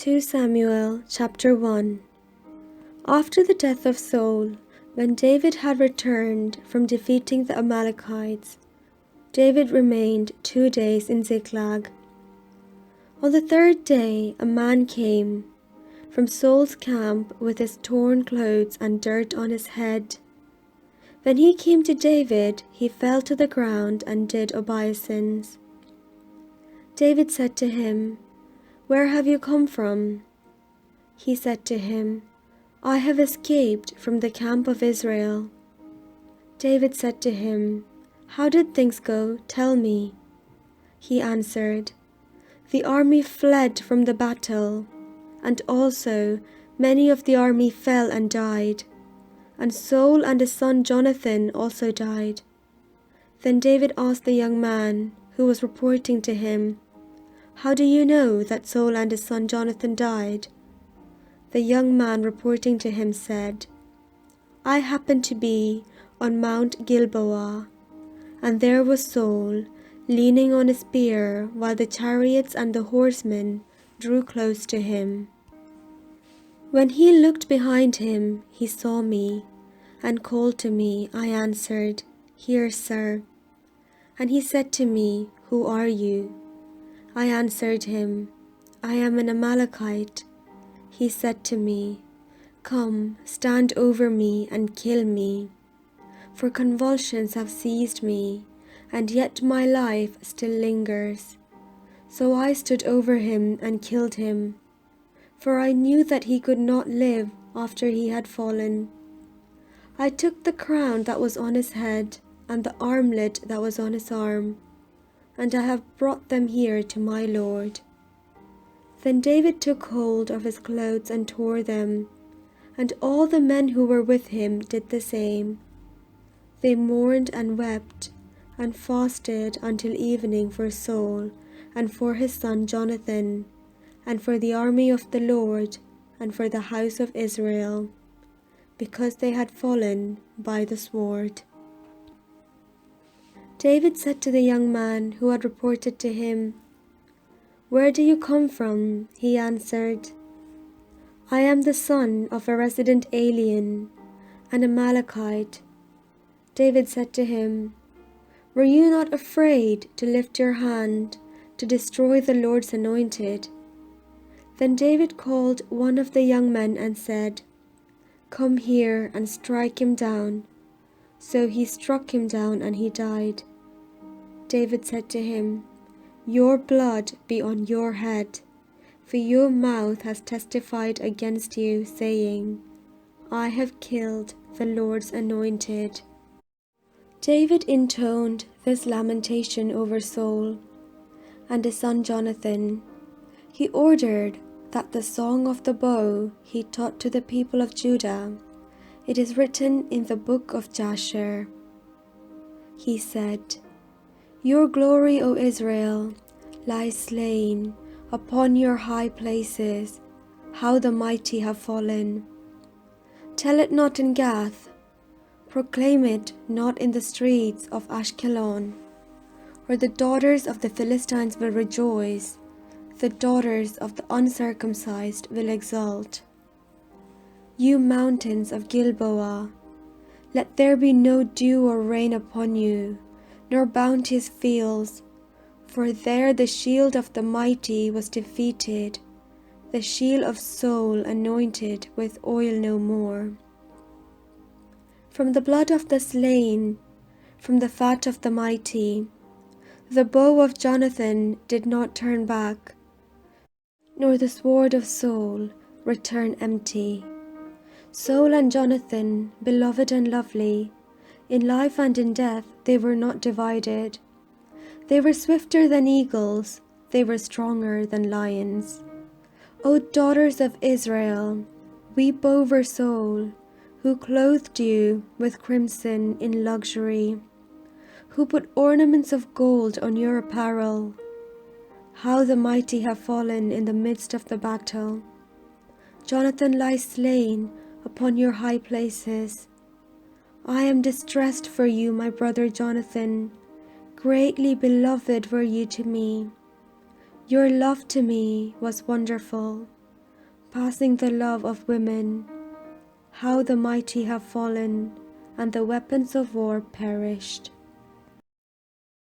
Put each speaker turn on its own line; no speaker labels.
2 Samuel chapter 1. After the death of Saul, when David had returned from defeating the Amalekites, David remained 2 days in Ziklag. On the third day a man came from Saul's camp with his torn clothes and dirt on his head. When he came to David, he fell to the ground and did obeisance. David said to him, "Where have you come from?" He said to him, "I have escaped from the camp of Israel." David said to him, "How did things go? Tell me." He answered, "The army fled from the battle, and also many of the army fell and died, and Saul and his son Jonathan also died." Then David asked the young man who was reporting to him, "How do you know that Saul and his son Jonathan died?" The young man reporting to him said, "I happened to be on Mount Gilboa, and there was Saul leaning on a spear while the chariots and the horsemen drew close to him. When he looked behind him, he saw me and called to me. I answered, 'Here, sir.' And he said to me, 'Who are you?' I answered him, 'I am an Amalekite.' He said to me, 'Come, stand over me and kill me, for convulsions have seized me, and yet my life still lingers.' So I stood over him and killed him, for I knew that he could not live after he had fallen. I took the crown that was on his head and the armlet that was on his arm, and I have brought them here to my Lord." Then David took hold of his clothes and tore them, and all the men who were with him did the same. They mourned and wept and fasted until evening for Saul and for his son Jonathan, and for the army of the Lord and for the house of Israel, because they had fallen by the sword. David said to the young man who had reported to him, "Where do you come from?" He answered, "I am the son of a resident alien, an Amalekite." David said to him, "Were you not afraid to lift your hand to destroy the Lord's anointed?" Then David called one of the young men and said, "Come here and strike him down." So he struck him down and he died. David said to him, "Your blood be on your head, for your mouth has testified against you, saying, 'I have killed the Lord's anointed.'" David intoned this lamentation over Saul and his son Jonathan. He ordered that the song of the bow he taught to the people of Judah, it is written in the book of Jasher. He said, "Your glory, O Israel, lies slain upon your high places. How the mighty have fallen. Tell it not in Gath, proclaim it not in the streets of Ashkelon, or the daughters of the Philistines will rejoice, the daughters of the uncircumcised will exult. You mountains of Gilboa, let there be no dew or rain upon you, nor bounteous fields, for there the shield of the mighty was defeated, the shield of Saul anointed with oil no more. From the blood of the slain, from the fat of the mighty, the bow of Jonathan did not turn back, nor the sword of Saul return empty. Saul and Jonathan, beloved and lovely, in life and in death they were not divided. They were swifter than eagles, they were stronger than lions. O daughters of Israel, weep over Saul, who clothed you with crimson in luxury, who put ornaments of gold on your apparel. How the mighty have fallen in the midst of the battle. Jonathan lies slain upon your high places. I am distressed for you, my brother Jonathan. Greatly beloved were you to me. Your love to me was wonderful. surpassing the love of women. How the mighty have fallen, and the weapons of war perished.